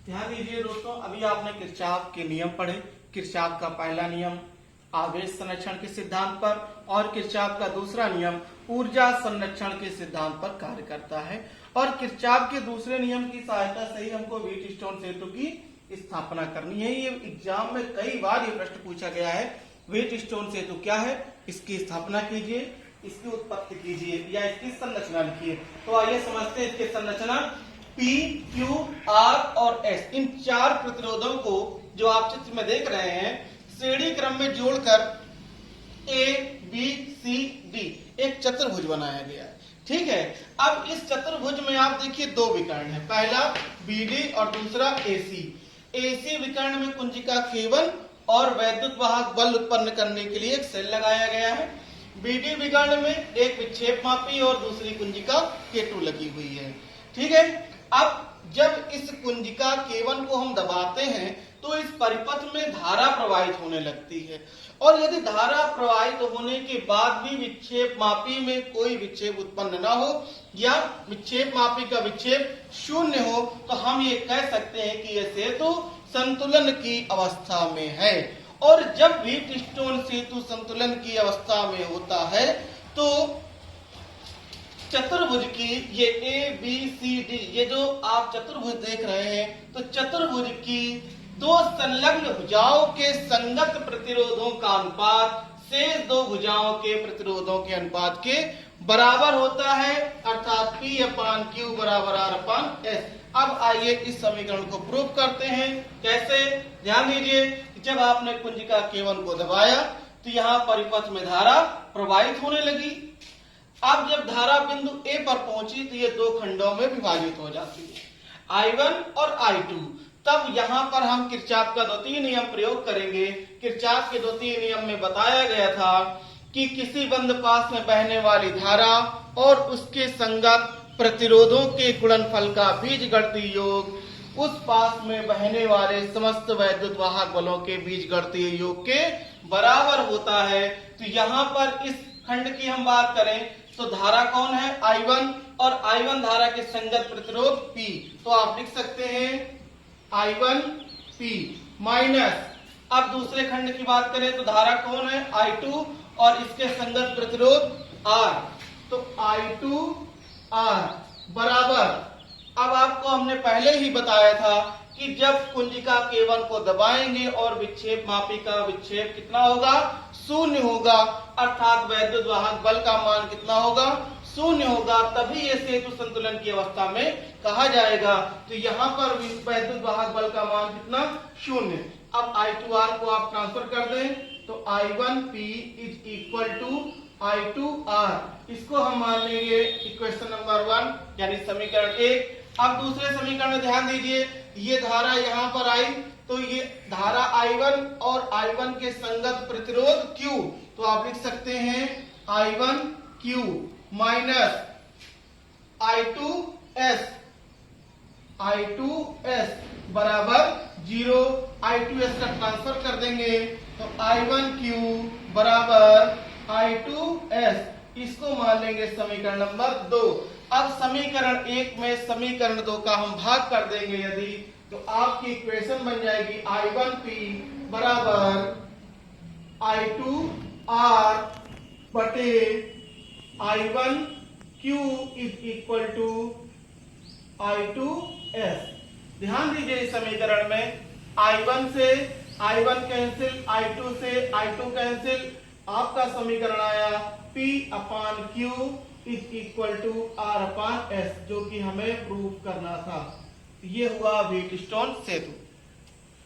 ध्यान दीजिए दोस्तों, अभी आपने किरचॉफ के नियम पढ़े। किरचॉफ का पहला नियम आवेश संरक्षण के सिद्धांत पर और किरचॉफ का दूसरा नियम ऊर्जा संरक्षण के सिद्धांत पर कार्य करता है। और किरचॉफ के दूसरे नियम की सहायता से ही हमको व्हीटस्टोन सेतु की स्थापना करनी है। ये एग्जाम में कई बार ये प्रश्न पूछा गया है, व्हीटस्टोन सेतु क्या है, इसकी स्थापना कीजिए, इसकी उत्पत्ति कीजिए या इसकी संरचना लिखिए। तो आइए समझते हैं इसकी संरचना। P, Q, R और S, इन चार प्रतिरोधों को जो आप चित्र में देख रहे हैं श्रेणी क्रम में जोड़कर A, B, C, D एक चतुर्भुज बनाया गया है। ठीक है, अब इस चतुर्भुज में आप देखिए दो विकर्ण है, पहला BD और दूसरा AC। AC विकर्ण में कुंजिका K1 और वैद्युत वाहक बल उत्पन्न करने के लिए एक सेल लगाया गया है। BD विकर्ण में एक विक्षेपमापी और दूसरी कुंजिका K2 लगी हुई है। ठीक है, अब जब इस कुंजिका K1 को हम दबाते हैं तो इस परिपथ में धारा प्रवाहित होने लगती है, और यदि धारा प्रवाहित होने के बाद भी विक्षेपमापी में कोई विक्षेप उत्पन्न न हो या विक्षेपमापी का विक्षेप शून्य हो तो हम ये कह सकते हैं कि यह सेतु संतुलन की अवस्था में है। और जब व्हीटस्टोन सेतु संतुलन की अवस्था में होता है तो चतुर्भुज की ये A, B, C, D, ये जो आप चतुर्भुज देख रहे हैं, तो चतुर्भुज की दो संलग्न भुजाओं के संगत प्रतिरोधों का अनुपात शेष दो भुजाओं के प्रतिरोधों के अनुपात के बराबर होता है, अर्थात P/Q बराबर R/S। अब आइए इस समीकरण को प्रूव करते हैं। कैसे? ध्यान दीजिए, जब आपने कुंजिका K1 को दबाया तो यहाँ परिपथ में धारा प्रवाहित होने लगी। अब जब धारा बिंदु A पर पहुंची तो ये दो खंडों में विभाजित हो जाती है, I1 और I2। तब यहाँ पर हम किरचॉफ का द्वितीय नियम प्रयोग करेंगे। किरचॉफ के द्वितीय नियम में बताया गया था कि किसी बंद पास में बहने वाली धारा और उसके संगत प्रतिरोधों के गुणनफल का बीजगणितीय योग उस पास में बहने वाले समस्त वैद्युत वाहक बलों के बीजगणितीय योग के बराबर होता है। तो यहाँ पर इस खंड की हम बात करें तो धारा कौन है? I1, और I1 धारा के संगत प्रतिरोध P। तो आप लिख सकते हैं I1 P माइनस, अब दूसरे खंड की बात करें तो धारा कौन है? I2 और इसके संगत प्रतिरोध R। तो I2 R बराबर, अब आपको हमने पहले ही बताया था कि जब कुंजिका K1 को दबाएंगे और विक्षेपमापी का विक्षेप कितना होगा? शून्य होगा, अर्थात वैद्युत वाहक बल का मान कितना होगा? शून्य होगा, तभी ये सेतु संतुलन की अवस्था में कहा जाएगा। तो यहाँ पर वैद्युत वाहक बल का मान कितना? शून्य। अब I2R को आप ट्रांसफर कर दें तो I1P is equal to I2R। इसको हम मान लेंगे इक्वेशन नंबर 1 यानी समीकरण 1। अब दूसरे समीकरण में ध्यान दीजिए, ये धारा यहाँ पर आई तो ये धारा I1 और I1 के संगत प्रतिरोध Q। तो आप लिख सकते हैं I1Q माइनस I2S बराबर 0। I2S का ट्रांसफर कर देंगे तो I1Q बराबर I2S, इसको मान लेंगे समीकरण नंबर 2। अब समीकरण 1 में समीकरण 2 का हम भाग कर देंगे यदि, तो आपकी इक्वेशन बन जाएगी I1P बराबर I2R बटे I1Q is equal to I2S। ध्यान दीजिए, इस समीकरण में I1 से I1 कैंसिल, I2 से I2 कैंसिल, आपका समीकरण आया P/Q is equal to R/S, जो कि हमें प्रूव करना था। ये हुआ व्हीटस्टोन सेतु।